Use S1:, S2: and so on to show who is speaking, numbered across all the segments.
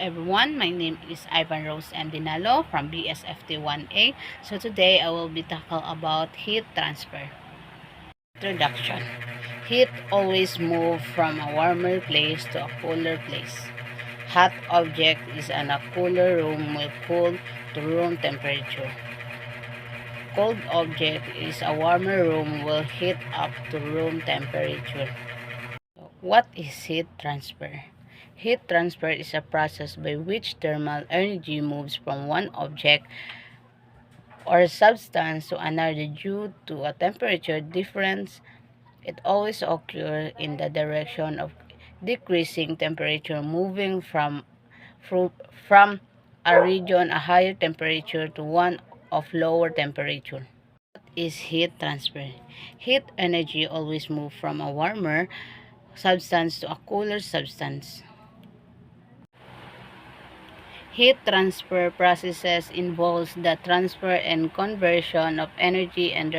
S1: everyone, my name is Ivan Rose M. Dinalo from BSFT1A. So today I will be talking about heat transfer. Introduction. Heat always moves from a warmer place to a cooler place. Hot object is in a cooler room will cool to room temperature. Cold object is a warmer room will heat up to room temperature. What is heat transfer? Heat transfer is a process by which thermal energy moves from one object or substance to another due to a temperature difference. It always occurs in the direction of decreasing temperature, moving from a region a higher temperature to one of lower temperature. What is heat transfer? Heat energy always moves from a warmer substance to a cooler substance. Heat transfer processes involves the transfer and conversion of energy and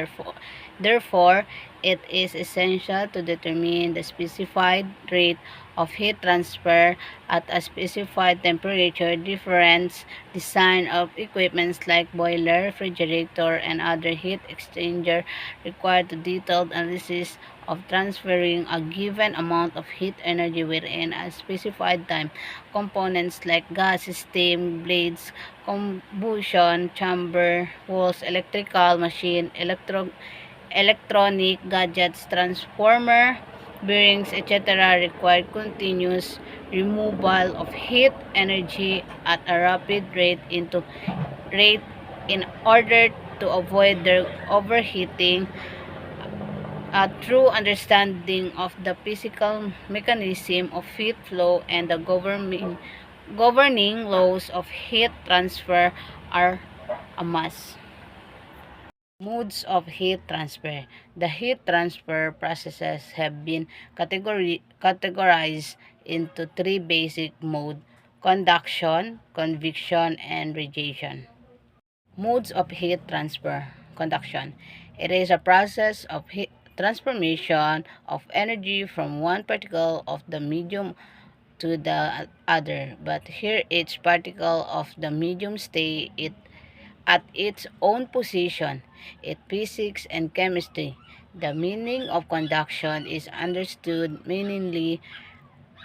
S1: therefore it is essential to determine the specified rate of heat transfer at a specified temperature difference. Design of equipments like boiler, refrigerator, and other heat exchanger require the detailed analysis of transferring a given amount of heat energy within a specified time. Components like gas, steam, blades, combustion chamber, walls, electrical machine, electronic gadgets, transformer, bearings, etc. require continuous removal of heat energy at a rapid rate in order to avoid their overheating. A true understanding of the physical mechanism of heat flow and the governing laws of heat transfer are a must. Modes of heat transfer. The heat transfer processes have been categorized into three basic modes: conduction, convection, and radiation. Modes of heat transfer. Conduction. It is a process of heat transformation of energy from one particle of the medium to the other, but here each particle of the medium stay at its own position. In physics and chemistry, the meaning of conduction is understood mainly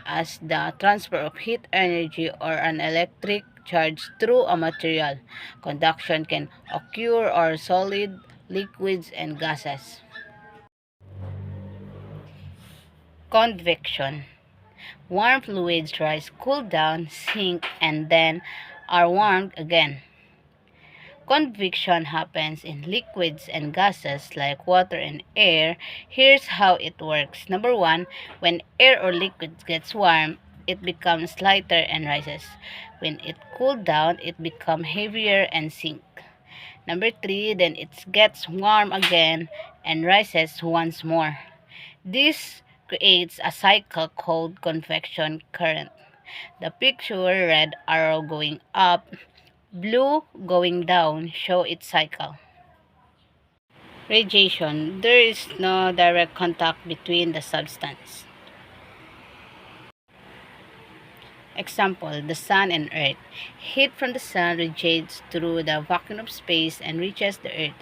S1: as the transfer of heat energy or an electric charge through a material. Conduction can occur or solid, liquids, and gases. Convection. Warm fluids rise, cool down, sink, and then are warmed again. Convection happens in liquids and gases like water and air. Here's how it works. Number one, when air or liquid gets warm, it becomes lighter and rises. When it cools down, it becomes heavier and sinks. Number three, then it gets warm again and rises once more. This creates a cycle called convection current. The picture, red arrow going up, blue going down, show its cycle. Radiation. There is no direct contact between the substance. Example, the sun and earth. Heat from the sun radiates through the vacuum of space and reaches the earth.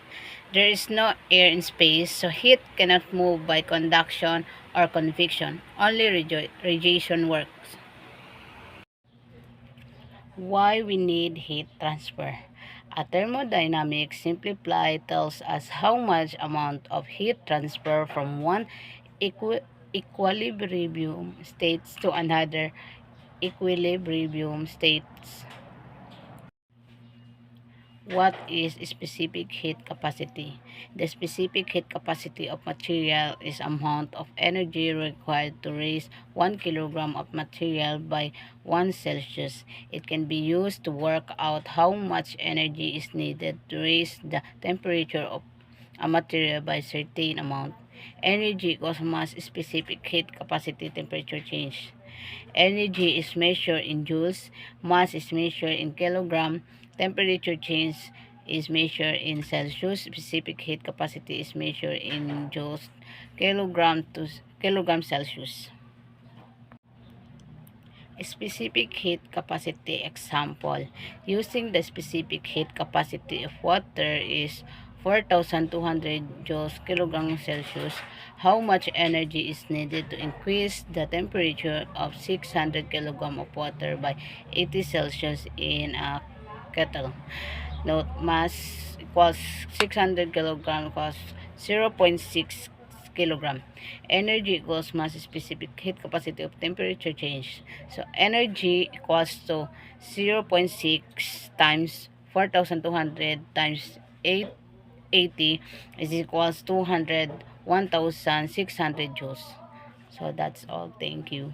S1: There is no air in space, so heat cannot move by conduction or convection. Only radiation works. Why we need heat transfer? A thermodynamic simplify tells us how much amount of heat transfer from one equilibrium states to another equilibrium states. What is specific heat capacity? The specific heat capacity of material is amount of energy required to raise 1 kilogram of material by 1 Celsius. It can be used to work out how much energy is needed to raise the temperature of a material by a certain amount. Energy equals mass, specific heat capacity, temperature change. Energy is measured in joules, mass is measured in kilogram, temperature change is measured in Celsius, specific heat capacity is measured in joules, kilogram to kilogram Celsius. Specific heat capacity example. Using the specific heat capacity of water is 4,200 joules kilogram Celsius. How much energy is needed to increase the temperature of 600 kilogram of water by 80 Celsius in a kettle? Note, mass equals 600 kilogram equals 0.6 kilogram. Energy equals mass specific heat capacity of temperature change. So energy equals to 0.6 times 4,200 times 880 is equals 200 1,600 joules. So that's all. Thank you.